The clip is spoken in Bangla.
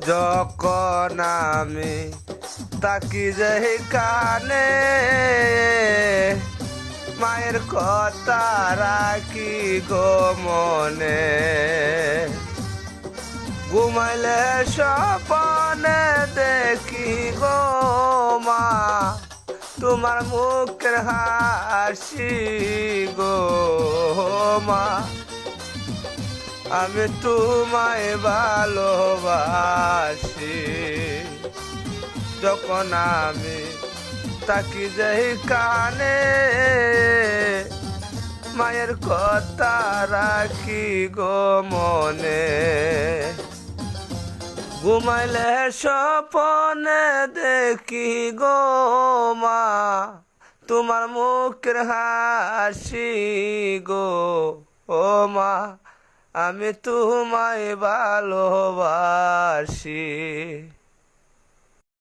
যখন আমি তাকি যাই কানে মায়ের কথা রাখি গো মনে ঘুমাইলে স্বপনে দেখি গো মা তোমার মুখের হাসি গো মা আমি তোমায় ভালোবাসি যখন আমি তাকি যাই কানে মায়ের কথা রাখি গো মনে ঘুমাইলে স্বপনে দেখি গো মা তোমার মুখের হাসি গো ও মা আমি তোমায় ভালোবাসি।